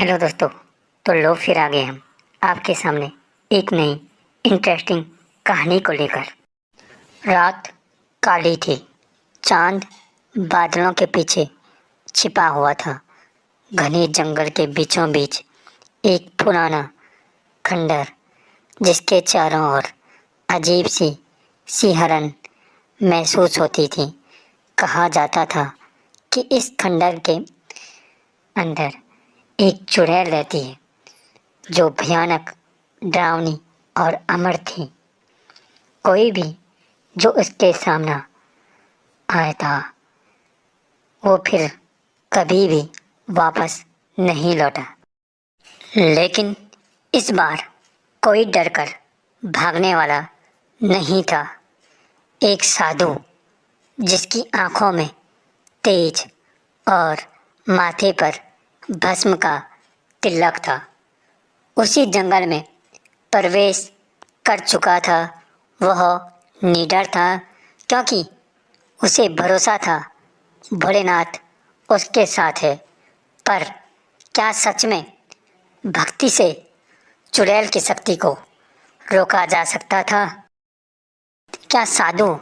Hello दोस्तों। तो लो फिर आ गए हम आपके सामने एक नई इंटरेस्टिंग कहानी को लेकर। रात काली थी। चांद बादलों के पीछे छिपा हुआ था। घने जंगल के बीचों बीच एक पुराना खंडर, जिसके चारों ओर अजीब सी सिहरन महसूस होती थी। कहा जाता था कि इस खंडर के अंदर एक चुड़ैल रहती है जो भयानक, डरावनी और अमर थी। कोई भी जो उसके सामना आया था वो फिर कभी भी वापस नहीं लौटा। लेकिन इस बार कोई डरकर भागने वाला नहीं था। एक साधु, जिसकी आंखों में तेज और माथे पर भस्म का तिलक था, उसी जंगल में प्रवेश कर चुका था। वह निडर था क्योंकि उसे भरोसा था भोलेनाथ उसके साथ है। पर क्या सच में भक्ति से चुड़ैल की शक्ति को रोका जा सकता था? क्या साधु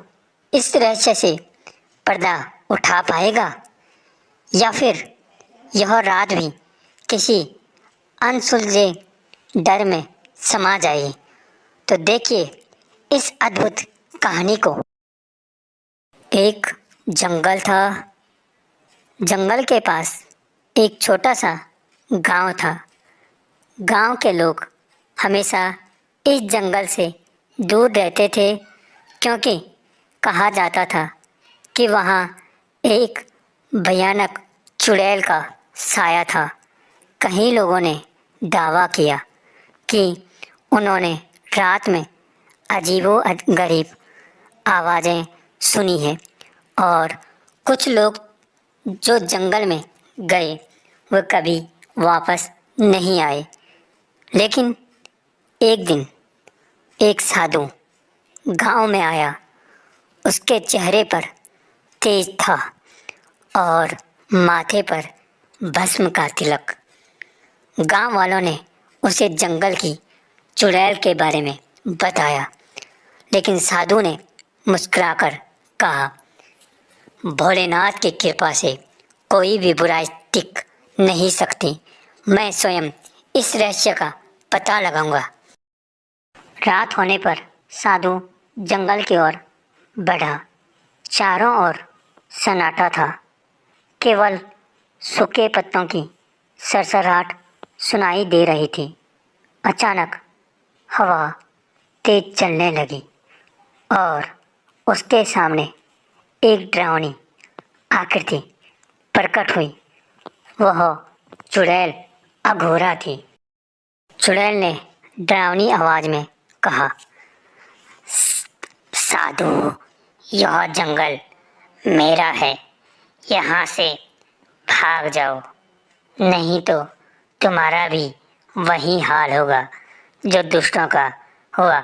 इस रहस्य से पर्दा उठा पाएगा, या फिर यह रात भी किसी अनसुलझे डर में समा जाए? तो देखिए इस अद्भुत कहानी को। एक जंगल था। जंगल के पास एक छोटा सा गांव था। गांव के लोग हमेशा इस जंगल से दूर रहते थे क्योंकि कहा जाता था कि वहाँ एक भयानक चुड़ैल का साया था। कई लोगों ने दावा किया कि उन्होंने रात में अजीबो गरीब आवाज़ें सुनी हैं, और कुछ लोग जो जंगल में गए वो कभी वापस नहीं आए। लेकिन एक दिन एक साधु गांव में आया। उसके चेहरे पर तेज था और माथे पर भस्म का तिलक। गांव वालों ने उसे जंगल की चुड़ैल के बारे में बताया, लेकिन साधु ने मुस्कुराकर कहा, भोलेनाथ की कृपा से कोई भी बुराई टिक नहीं सकती। मैं स्वयं इस रहस्य का पता लगाऊंगा। रात होने पर साधु जंगल की ओर बढ़ा। चारों ओर सन्नाटा था। केवल सूखे पत्तों की सरसराहट सुनाई दे रही थी। अचानक हवा तेज चलने लगी और उसके सामने एक डरावनी आकृति प्रकट हुई। वह चुड़ैल अघोरा थी। चुड़ैल ने डरावनी आवाज में कहा, साधु, यह जंगल मेरा है। यहाँ से भाग जाओ, नहीं तो तुम्हारा भी वही हाल होगा जो दुष्टों का हुआ।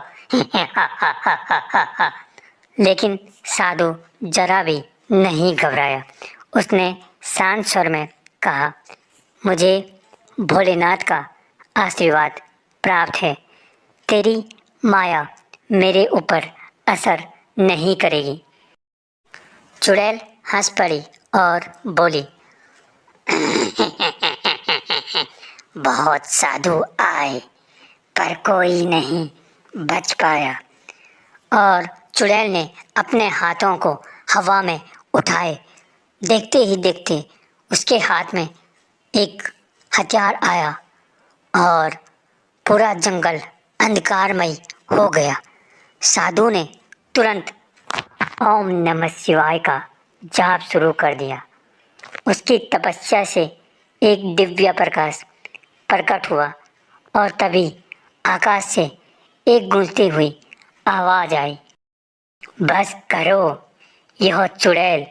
लेकिन साधु जरा भी नहीं घबराया। उसने शांत स्वर में कहा, मुझे भोलेनाथ का आशीर्वाद प्राप्त है। तेरी माया मेरे ऊपर असर नहीं करेगी। चुड़ैल हंस पड़ी और बोली, बहुत साधु आए पर कोई नहीं बच पाया। और चुड़ैल ने अपने हाथों को हवा में उठाए। देखते ही देखते उसके हाथ में एक हथियार आया और पूरा जंगल अंधकारमय हो गया। साधु ने तुरंत ओम नमः शिवाय का जाप शुरू कर दिया। उसकी तपस्या से एक दिव्य प्रकाश प्रकट हुआ और तभी आकाश से एक गूंजती हुई आवाज आई, बस करो, यह चुड़ैल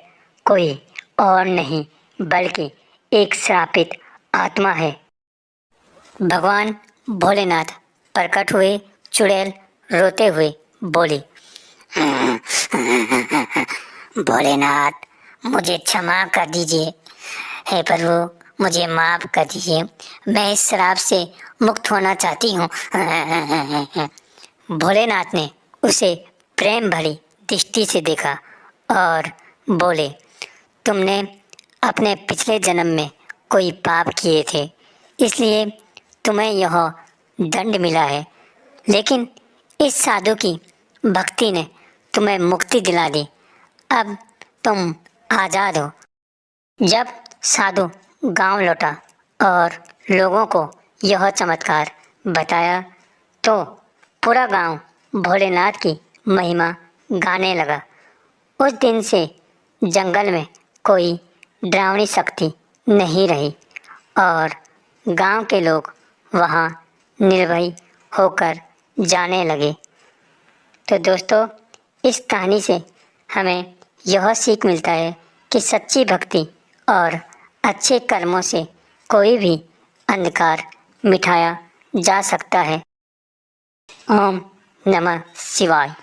कोई और नहीं बल्कि एक श्रापित आत्मा है। भगवान भोलेनाथ प्रकट हुए। चुड़ैल रोते हुए बोली, भोलेनाथ, मुझे क्षमा कर दीजिए। हे प्रभु, मुझे माफ़ कर दीजिए, मैं इस शराब से मुक्त होना चाहती हूँ। भोलेनाथ ने उसे प्रेम भरी दृष्टि से देखा और बोले, तुमने अपने पिछले जन्म में कोई पाप किए थे, इसलिए तुम्हें यह दंड मिला है। लेकिन इस साधु की भक्ति ने तुम्हें मुक्ति दिला दी। अब तुम आज़ाद हो। जब साधु गांव लौटा और लोगों को यह चमत्कार बताया तो पूरा गांव भोलेनाथ की महिमा गाने लगा। उस दिन से जंगल में कोई डरावनी शक्ति नहीं रही और गांव के लोग वहां निर्भय होकर जाने लगे। तो दोस्तों, इस कहानी से हमें यह सीख मिलता है कि सच्ची भक्ति और अच्छे कर्मों से कोई भी अंधकार मिटाया जा सकता है। ओम नमः शिवाय।